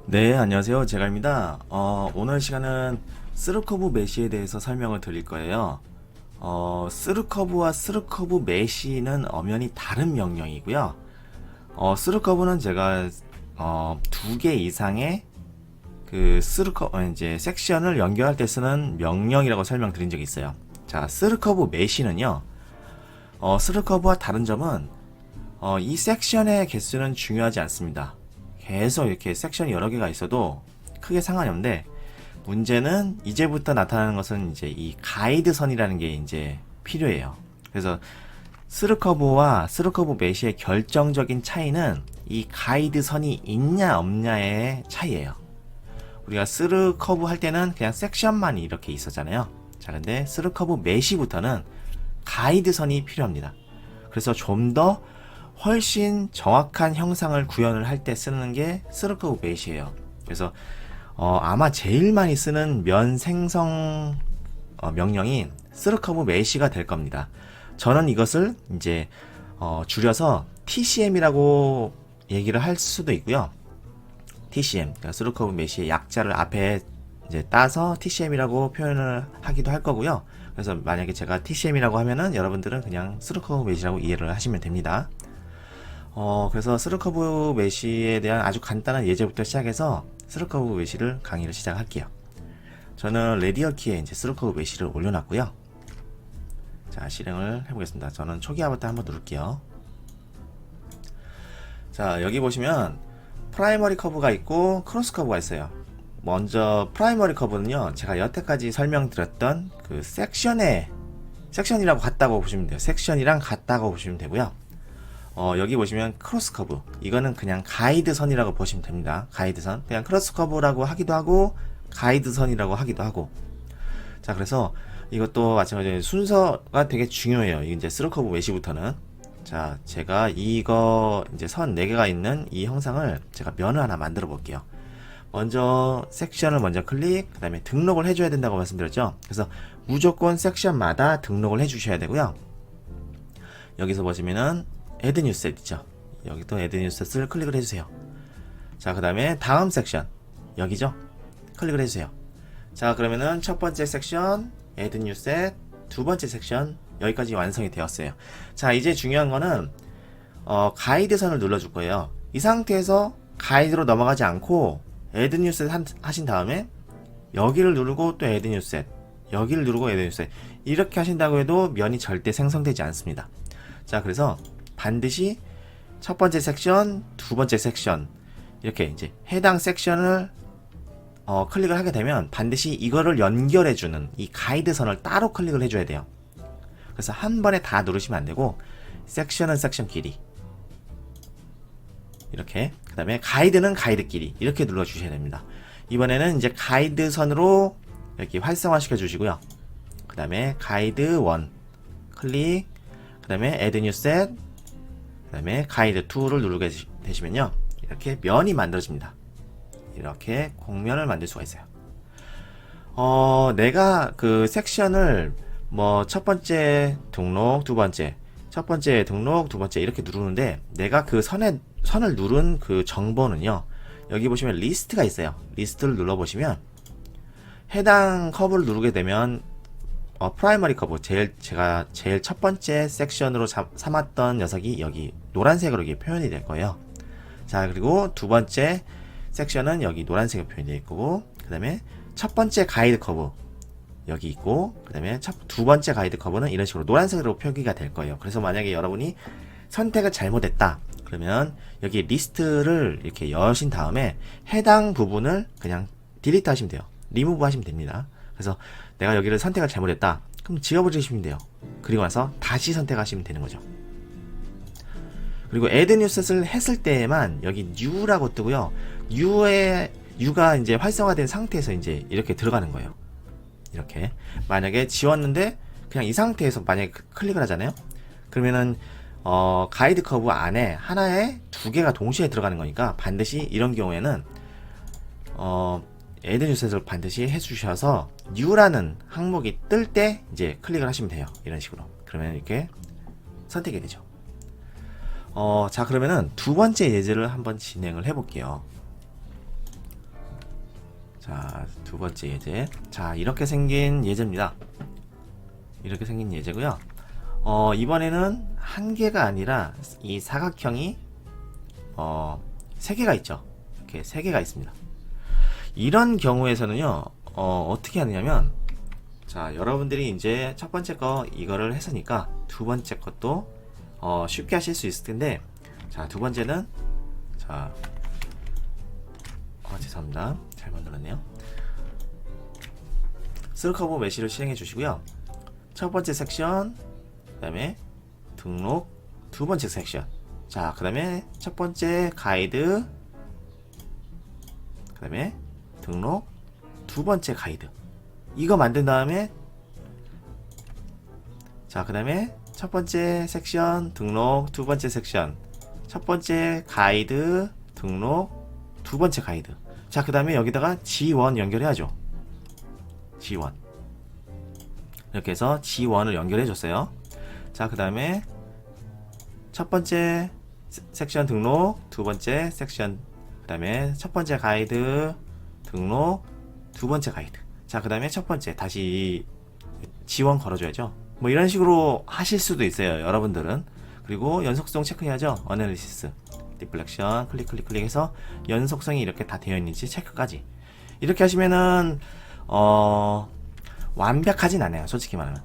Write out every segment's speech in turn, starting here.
네, 안녕하세요. 제갈입니다. 오늘 시간은 스루커브 메시에 대해서 설명을 드릴 거예요. 스루커브와 스루커브 메시는 엄연히 다른 명령이고요. 스루커브는 제가 두 개 이상의 그 이제 섹션을 연결할 때 쓰는 명령이라고 설명드린 적이 있어요. 자, 스루커브 메시는요. 스루커브와 다른 점은 이 섹션의 개수는 중요하지 않습니다. 계속 이렇게 섹션이 여러 개가 있어도 크게 상관이 없는데, 문제는 이제부터 나타나는 것은 이제 이 가이드선이라는 게 이제 필요해요. 그래서 스루커브와 스루커브 메시의 결정적인 차이는 이 가이드선이 있냐 없냐의 차이예요. 우리가 스루커브 할 때는 그냥 섹션만 이렇게 있었잖아요. 자, 근데 스루커브 메시부터는 가이드선이 필요합니다. 그래서 좀 더 훨씬 정확한 형상을 구현을 할 때 쓰는 게 스루커브 메시예요. 그래서 아마 제일 많이 쓰는 면 생성 명령이 스루커브 메시가 될 겁니다. 저는 이것을 이제 줄여서 TCM이라고 얘기를 할 수도 있고요. TCM, 그러니까 스루커브 메시의 약자를 앞에 이제 따서 TCM이라고 표현을 하기도 할 거고요. 그래서 만약에 제가 TCM이라고 하면은 여러분들은 그냥 스루커브 메시라고 이해를 하시면 됩니다. 그래서 스루커브 메시에 대한 아주 간단한 예제부터 시작해서 스루커브 메시를 강의를 시작할게요. 저는 레디어 키에 이제 스루커브 메시를 올려놨고요. 자, 실행을 해보겠습니다. 저는 초기 아바타 한번 누를게요. 자, 여기 보시면 프라이머리 커브가 있고 크로스 커브가 있어요. 먼저 프라이머리 커브는요, 제가 여태까지 설명드렸던 그 섹션이라고 같다고 보시면 돼요. 섹션이랑 같다고 보시면 되고요. 여기 보시면 크로스 커브, 이거는 그냥 가이드선이라고 보시면 됩니다. 가이드선, 그냥 크로스 커브라고 하기도 하고 가이드선이라고 하기도 하고. 자, 그래서 이것도 마찬가지로 순서가 되게 중요해요. 이제 스루커브 메시부터는. 자, 제가 이거 이제 선 4개가 있는 이 형상을 제가 면을 하나 만들어 볼게요. 먼저 섹션을 먼저 클릭, 그 다음에 등록을 해줘야 된다고 말씀드렸죠. 그래서 무조건 섹션마다 등록을 해주셔야 되고요. 여기서 보시면은 Add New Set 있죠. 여기 또 Add New Set을 클릭을 해주세요. 자, 그 다음에 다음 섹션 여기죠. 클릭을 해주세요. 자, 그러면은 첫 번째 섹션 Add New Set, 두 번째 섹션 여기까지 완성이 되었어요. 자, 이제 중요한 거는 가이드선을 눌러줄 거예요. 이 상태에서 가이드로 넘어가지 않고 Add New Set 하신 다음에 여기를 누르고 또 Add New Set, 여기를 누르고 Add New Set, 이렇게 하신다고 해도 면이 절대 생성되지 않습니다. 자, 그래서 반드시 첫 번째 섹션, 두 번째 섹션, 이렇게 이제 해당 섹션을 클릭을 하게 되면 반드시 이거를 연결해주는 이 가이드선을 따로 클릭을 해줘야 돼요. 그래서 한 번에 다 누르시면 안 되고 섹션은 섹션끼리 이렇게, 그 다음에 가이드는 가이드끼리 이렇게 눌러주셔야 됩니다. 이번에는 이제 가이드선으로 이렇게 활성화 시켜주시고요. 그 다음에 가이드 1 클릭, 그 다음에 Add New Set, 그 다음에 가이드 2를 누르게 되시면요, 이렇게 면이 만들어집니다. 이렇게 곡면을 만들 수가 있어요. 내가 그 섹션을 뭐 첫 번째 등록, 두 번째, 첫 번째 등록, 두 번째 이렇게 누르는데, 내가 그 선을 누른 그 정보는요, 여기 보시면 리스트가 있어요. 리스트를 눌러보시면 해당 커브를 누르게 되면 프라이머리 커브, 제가 제일 첫 번째 섹션으로 삼았던 녀석이 여기 노란색으로 이게 표현이 될 거예요. 자, 그리고 두 번째 섹션은 여기 노란색으로 표현이 될 거고, 그 다음에 첫 번째 가이드 커브 여기 있고, 그 다음에 두 번째 가이드 커브는 이런 식으로 노란색으로 표기가 될 거예요. 그래서 만약에 여러분이 선택을 잘못했다 그러면 여기 리스트를 이렇게 여신 다음에 해당 부분을 그냥 딜리트 하시면 돼요. 리무브 하시면 됩니다. 그래서 내가 여기를 선택을 잘못했다 그럼 지워버리시면 돼요. 그리고 나서 다시 선택하시면 되는 거죠. 그리고 Add New Set을 했을 때에만 여기 New라고 뜨고요. New가 이제 활성화된 상태에서 이제 이렇게 들어가는 거예요. 이렇게 만약에 지웠는데 그냥 이 상태에서 만약에 클릭을 하잖아요. 그러면은 가이드 커브 안에 하나에 두 개가 동시에 들어가는 거니까 반드시 이런 경우에는 Add New Set을 반드시 해주셔서 New라는 항목이 뜰 때 이제 클릭을 하시면 돼요. 이런 식으로. 그러면 이렇게 선택이 되죠. 자, 그러면은 두 번째 예제를 한번 진행을 해볼게요. 자, 두 번째 예제. 자, 이렇게 생긴 예제입니다. 이렇게 생긴 예제고요. 이번에는 한 개가 아니라 이 사각형이 세 개가 있죠. 이렇게 세 개가 있습니다. 이런 경우에서는요, 어떻게 하느냐면, 자, 여러분들이 이제 첫 번째 거 이거를 했으니까 두 번째 것도 쉽게 하실 수 있을 텐데, 자, 두 번째는, 자, 죄송합니다. 잘못 눌렀네요. 스루커브 메시를 실행해 주시고요. 첫 번째 섹션, 그 다음에 등록, 두 번째 섹션. 자, 그 다음에 첫 번째 가이드, 그 다음에 등록, 두 번째 가이드. 이거 만든 다음에, 자, 그 다음에 첫 번째 섹션, 등록, 두 번째 섹션. 첫 번째 가이드, 등록, 두 번째 가이드. 자, 그 다음에 여기다가 G1 연결해야죠. G1. 이렇게 해서 G1을 연결해줬어요. 자, 그 다음에 첫 번째 섹션 등록, 두 번째 섹션, 그 다음에 첫 번째 가이드, 등록, 두 번째 가이드. 자, 그 다음에 첫 번째 다시 G1 걸어줘야죠. 뭐 이런 식으로 하실 수도 있어요, 여러분들은. 그리고 연속성 체크해야죠. 어널리시스, 리플렉션, 클릭해서 연속성이 이렇게 다 되어 있는지 체크까지. 이렇게 하시면은 완벽하진 않아요, 솔직히 말하면.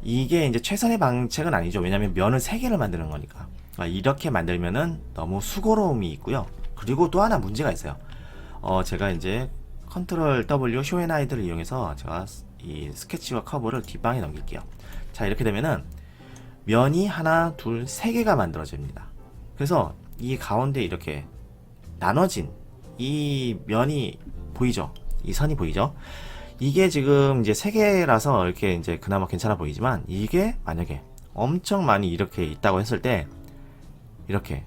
이게 이제 최선의 방책은 아니죠. 왜냐면 면을 3개를 만드는 거니까. 이렇게 만들면은 너무 수고로움이 있고요. 그리고 또 하나 문제가 있어요. 제가 이제 컨트롤 W 쇼 앤 하이드를 이용해서 제가 이 스케치와 커브를 뒷방에 넘길게요. 자, 이렇게 되면은 면이 하나, 둘, 3개가 만들어집니다. 그래서 이 가운데 이렇게 나눠진 이 면이 보이죠? 이 선이 보이죠? 이게 지금 이제 3개라서 이렇게 이제 그나마 괜찮아 보이지만, 이게 만약에 엄청 많이 이렇게 있다고 했을 때 이렇게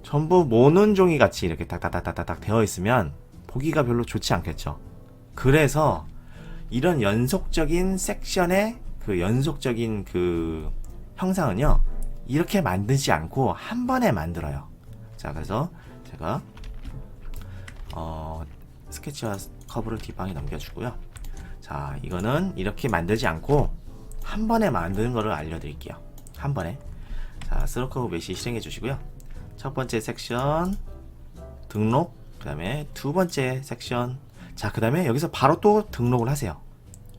전부 모는 종이 같이 이렇게 딱딱딱딱딱 되어 있으면 보기가 별로 좋지 않겠죠. 그래서 이런 연속적인 섹션의 그 연속적인 그 형상은요, 이렇게 만들지 않고 한 번에 만들어요. 자, 그래서 제가 스케치와 커브를 뒷방에 넘겨주고요. 자, 이거는 이렇게 만들지 않고 한 번에 만드는 거를 알려드릴게요. 한 번에. 자, 스루커브 메시 실행해 주시고요. 첫 번째 섹션 등록, 그 다음에 두 번째 섹션. 자, 그 다음에 여기서 바로 또 등록을 하세요.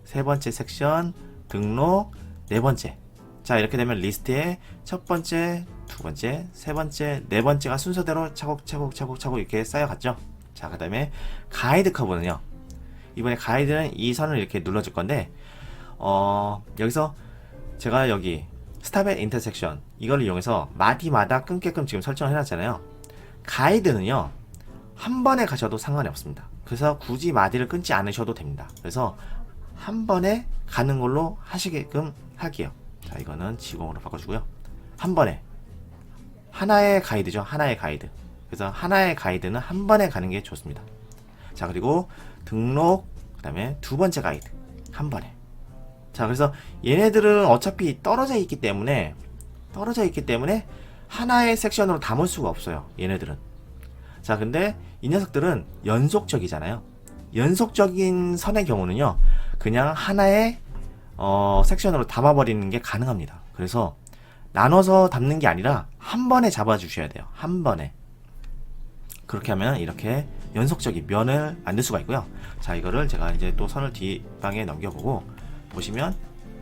세 번째 섹션 등록, 네 번째. 자, 이렇게 되면 리스트에 첫 번째, 두 번째, 세 번째, 네 번째가 순서대로 차곡차곡 이렇게 쌓여갔죠. 자, 그 다음에 가이드 커브는요, 이번에 가이드는 이 선을 이렇게 눌러줄 건데, 여기서 제가 여기 스탑 앳 인터섹션 이걸 이용해서 마디마다 끊게끔 지금 설정을 해놨잖아요. 가이드는요, 한 번에 가셔도 상관이 없습니다. 그래서 굳이 마디를 끊지 않으셔도 됩니다. 그래서 한 번에 가는 걸로 하시게끔 할게요. 자, 이거는 지공으로 바꿔주고요. 한 번에 하나의 가이드죠. 하나의 가이드. 그래서 하나의 가이드는 한 번에 가는 게 좋습니다. 자, 그리고 등록, 그 다음에 두 번째 가이드 한 번에. 자, 그래서 얘네들은 어차피 떨어져 있기 때문에 하나의 섹션으로 담을 수가 없어요, 얘네들은. 자, 근데 이 녀석들은 연속적이잖아요. 연속적인 선의 경우는요, 그냥 하나의 섹션으로 담아버리는 게 가능합니다. 그래서 나눠서 담는 게 아니라 한 번에 잡아주셔야 돼요. 한 번에. 그렇게 하면 이렇게 연속적인 면을 만들 수가 있고요. 자, 이거를 제가 이제 또 선을 뒷방에 넘겨보고 보시면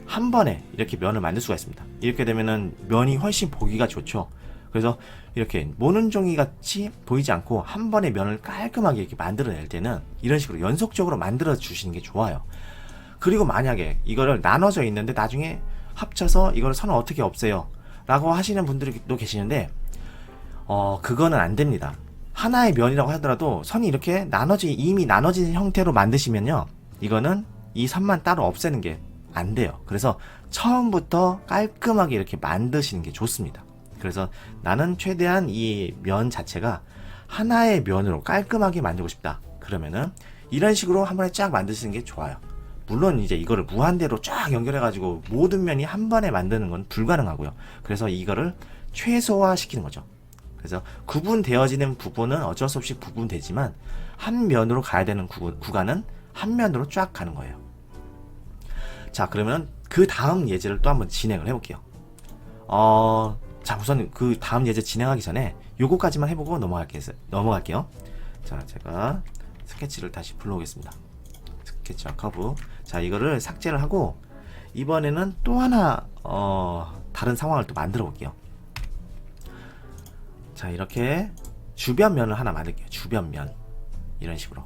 한 번에 이렇게 면을 만들 수가 있습니다. 이렇게 되면은 면이 훨씬 보기가 좋죠. 그래서 이렇게 모는 종이 같이 보이지 않고 한 번에 면을 깔끔하게 이렇게 만들어낼 때는 이런 식으로 연속적으로 만들어 주시는 게 좋아요. 그리고 만약에 이거를 나눠져 있는데 나중에 합쳐서 이걸 선을 어떻게 없애요? 라고 하시는 분들도 계시는데, 그거는 안 됩니다. 하나의 면이라고 하더라도 선이 이렇게 이미 나눠진 형태로 만드시면요, 이거는 이 선만 따로 없애는 게 안 돼요. 그래서 처음부터 깔끔하게 이렇게 만드시는 게 좋습니다. 그래서 나는 최대한 이 면 자체가 하나의 면으로 깔끔하게 만들고 싶다. 그러면은 이런 식으로 한 번에 쫙 만드시는 게 좋아요. 물론 이제 이거를 무한대로 쫙 연결해가지고 모든 면이 한 번에 만드는 건 불가능하고요. 그래서 이거를 최소화 시키는 거죠. 그래서 구분되어지는 부분은 어쩔 수 없이 구분되지만 한 면으로 가야 되는 구간은 한 면으로 쫙 가는 거예요. 자, 그러면 그 다음 예제를 또 한번 진행을 해볼게요. 자, 우선 그 다음 예제 진행하기 전에 요거까지만 해보고 넘어갈게요. 자, 제가 스케치를 다시 불러오겠습니다. 스케치와 커브. 자, 이거를 삭제를 하고 이번에는 또 하나 다른 상황을 또 만들어 볼게요. 자, 이렇게 주변면을 하나 만들게요. 주변면. 이런 식으로.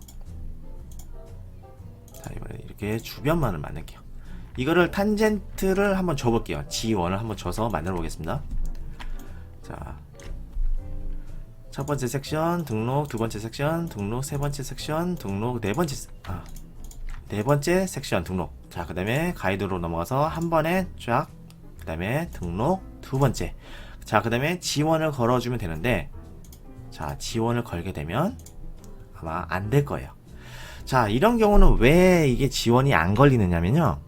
자, 이번에 이렇게 주변면을 만들게요. 이거를 탄젠트를 한번 줘볼게요. G1을 한번 줘서 만들어 보겠습니다. 자, 첫 번째 섹션 등록, 두 번째 sek션 등록, 세 번째 섹션 등록, 네 번째 섹션 등록. 자, 그 다음에 가이드로 넘어가서 한 번에 쫙, 그 다음에 등록 두 번째. 자, 그 다음에 G1을 걸어주면 되는데, 자, G1을 걸게 되면 아마 안 될 거예요. 자, 이런 경우는 왜 이게 G1이 안 걸리느냐면요.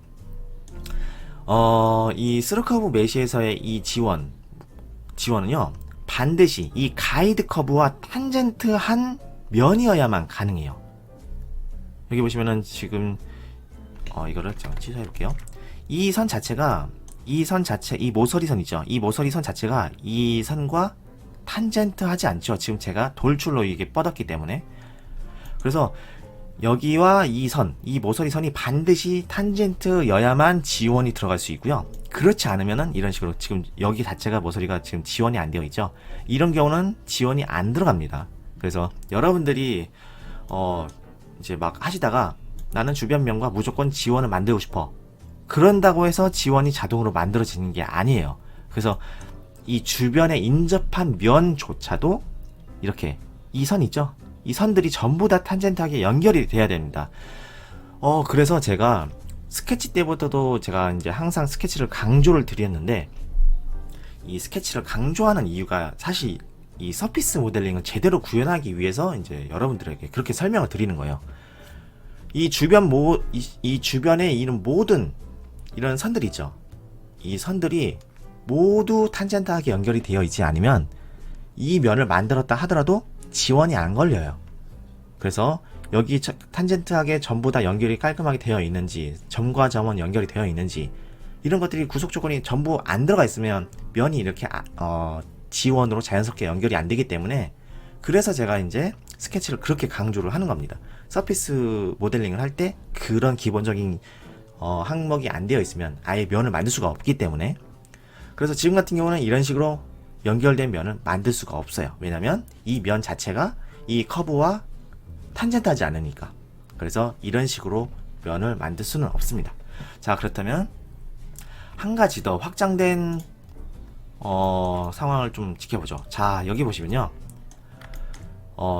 이 스루커브 메시에서의 이 G1은요, 반드시 이 가이드 커브와 탄젠트한 면이어야만 가능해요. 여기 보시면은 지금 이거를 제가 취소해 볼게요. 이 선 자체가 이 모서리 선이죠. 이 모서리 선 자체가 이 선과 탄젠트 하지 않죠. 지금 제가 돌출로 이게 뻗었기 때문에. 그래서 여기와 이 모서리 선이 반드시 탄젠트여야만 지원이 들어갈 수 있고요. 그렇지 않으면은 이런 식으로 지금 여기 자체가 모서리가 지금 지원이 안 되어 있죠. 이런 경우는 지원이 안 들어갑니다. 그래서 여러분들이 이제 막 하시다가 나는 주변면과 무조건 지원을 만들고 싶어. 그런다고 해서 지원이 자동으로 만들어지는 게 아니에요. 그래서 이 주변에 인접한 면조차도 이렇게 이 선 있죠? 이 선들이 전부 다 탄젠트하게 연결이 돼야 됩니다. 그래서 제가 스케치 때부터도 제가 이제 항상 스케치를 강조를 드렸는데, 이 스케치를 강조하는 이유가 사실 이 서피스 모델링을 제대로 구현하기 위해서 이제 여러분들에게 그렇게 설명을 드리는 거예요. 이 주변에 있는 모든 이런 선들이 있죠. 이 선들이 모두 탄젠트하게 연결이 되어 있지 않으면 이 면을 만들었다 하더라도 지원이 안 걸려요. 그래서 여기 탄젠트하게 전부 다 연결이 깔끔하게 되어 있는지, 점과 점은 연결이 되어 있는지, 이런 것들이 구속 조건이 전부 안 들어가 있으면 면이 이렇게 지원으로 자연스럽게 연결이 안 되기 때문에, 그래서 제가 이제 스케치를 그렇게 강조를 하는 겁니다. 서피스 모델링을 할 때 그런 기본적인 항목이 안 되어 있으면 아예 면을 만들 수가 없기 때문에. 그래서 지금 같은 경우는 이런 식으로 연결된 면을 만들 수가 없어요. 왜냐면 이 면 자체가 이 커브와 탄젠트하지 않으니까. 그래서 이런 식으로 면을 만들 수는 없습니다. 자, 그렇다면 한 가지 더 확장된 상황을 좀 지켜보죠. 자, 여기 보시면요,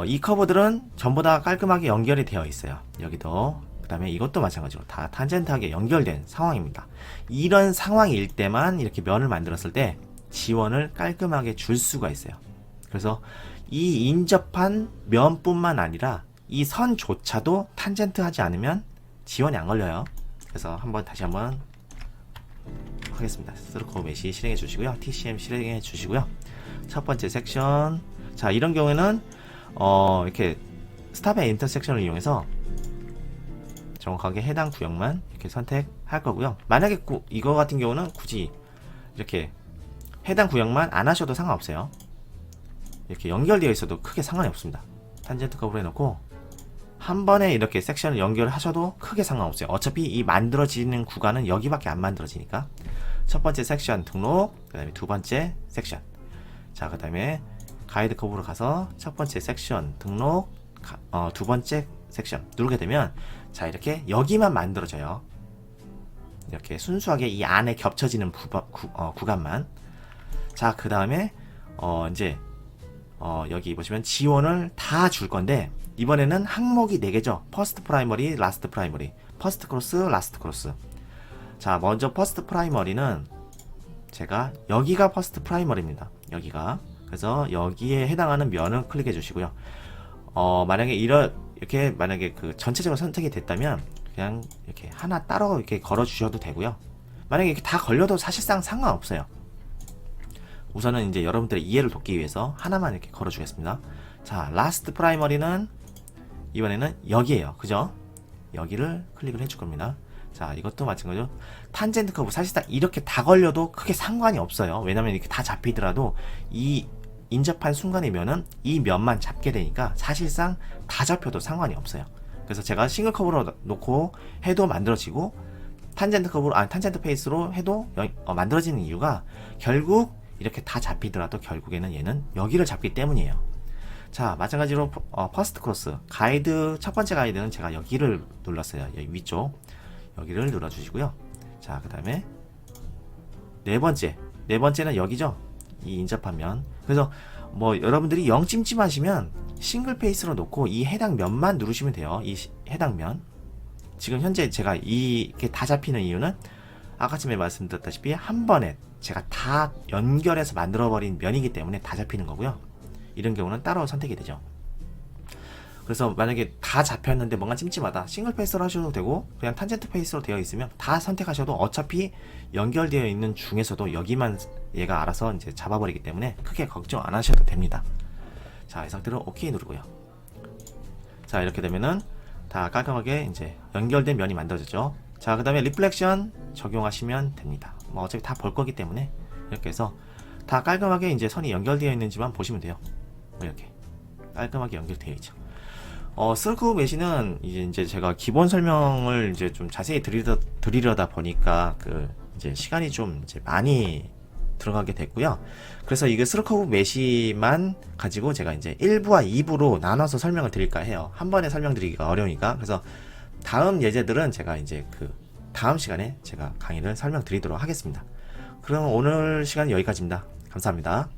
이 커브들은 전부 다 깔끔하게 연결이 되어 있어요. 여기도, 그 다음에 이것도 마찬가지로 다 탄젠트하게 연결된 상황입니다. 이런 상황일 때만 이렇게 면을 만들었을 때 지원을 깔끔하게 줄 수가 있어요. 그래서 이 인접한 면뿐만 아니라 이 선조차도 탄젠트 하지 않으면 지원이 안 걸려요. 그래서 다시 한번 하겠습니다. 스루커브 메시 실행해 주시고요. TCM 실행해 주시고요. 첫 번째 섹션. 자, 이런 경우에는 이렇게 스탑 앤 인터섹션을 이용해서 정확하게 해당 구역만 이렇게 선택할 거고요. 만약에 이거 같은 경우는 굳이 이렇게 해당 구역만 안 하셔도 상관없어요. 이렇게 연결되어 있어도 크게 상관이 없습니다. 탄젠트 커브를 해놓고 한 번에 이렇게 섹션을 연결하셔도 크게 상관없어요. 어차피 이 만들어지는 구간은 여기밖에 안 만들어지니까. 첫 번째 섹션 등록, 그 다음에 두 번째 섹션. 자, 그 다음에 가이드 커브로 가서 첫 번째 섹션 등록, 두 번째 섹션 누르게 되면, 자, 이렇게 여기만 만들어져요. 이렇게 순수하게 이 안에 겹쳐지는 구간만. 자, 그 다음에 이제 여기 보시면 지원을 다 줄 건데, 이번에는 항목이 4개죠. 퍼스트 프라이머리, 라스트 프라이머리, 퍼스트 크로스, 라스트 크로스. 자, 먼저 퍼스트 프라이머리는 제가 여기가 퍼스트 프라이머리입니다. 여기가. 그래서 여기에 해당하는 면을 클릭해 주시고요. 만약에 이렇게 만약에 그 전체적으로 선택이 됐다면 그냥 이렇게 하나 따로 이렇게 걸어 주셔도 되고요. 만약에 이렇게 다 걸려도 사실상 상관없어요. 우선은 이제 여러분들의 이해를 돕기 위해서 하나만 이렇게 걸어 주겠습니다. 자, 라스트 프라이머리는 이번에는 여기에요. 그죠? 여기를 클릭을 해줄 겁니다. 자, 이것도 마찬가지로 탄젠트 커브 사실상 이렇게 다 걸려도 크게 상관이 없어요. 왜냐면 이렇게 다 잡히더라도 이 인접한 순간의 면은 이 면만 잡게 되니까 사실상 다 잡혀도 상관이 없어요. 그래서 제가 싱글 커브로 놓고 해도 만들어지고 탄젠트 페이스로 해도 만들어지는 이유가 결국 이렇게 다 잡히더라도 결국에는 얘는 여기를 잡기 때문이에요. 자, 마찬가지로 퍼스트 크로스 가이드, 첫 번째 가이드는 제가 여기를 눌렀어요. 여기 위쪽 여기를 눌러주시고요. 자, 그 다음에 네 번째는 여기죠. 이 인접한 면. 그래서 뭐 여러분들이 영 찜찜하시면 싱글 페이스로 놓고 이 해당 면만 누르시면 돼요. 이 해당 면. 지금 현재 제가 이게 다 잡히는 이유는 아까 전에 말씀드렸다시피 한 번에 제가 다 연결해서 만들어버린 면이기 때문에 다 잡히는 거고요. 이런 경우는 따로 선택이 되죠. 그래서 만약에 다 잡혔는데 뭔가 찜찜하다, 싱글 페이스로 하셔도 되고 그냥 탄젠트 페이스로 되어 있으면 다 선택하셔도 어차피 연결되어 있는 중에서도 여기만 얘가 알아서 이제 잡아버리기 때문에 크게 걱정 안 하셔도 됩니다. 자, 이 상태로 OK 누르고요. 자, 이렇게 되면은 다 깔끔하게 이제 연결된 면이 만들어졌죠. 자, 그 다음에 리플렉션 적용하시면 됩니다. 뭐 어차피 다 볼 거기 때문에 이렇게 해서 다 깔끔하게 이제 선이 연결되어 있는지만 보시면 돼요. 이렇게 깔끔하게 연결되어 있죠. 스르쿠브 메시는 이제 제가 기본 설명을 이제 좀 자세히 드리려다 보니까 그 이제 시간이 좀 이제 많이 들어가게 됐고요. 그래서 이게 스르쿠브 메시만 가지고 제가 이제 1부와 2부로 나눠서 설명을 드릴까 해요. 한 번에 설명드리기가 어려우니까. 그래서 다음 예제들은 제가 이제 그 다음 시간에 제가 강의를 설명드리도록 하겠습니다. 그럼 오늘 시간은 여기까지입니다. 감사합니다.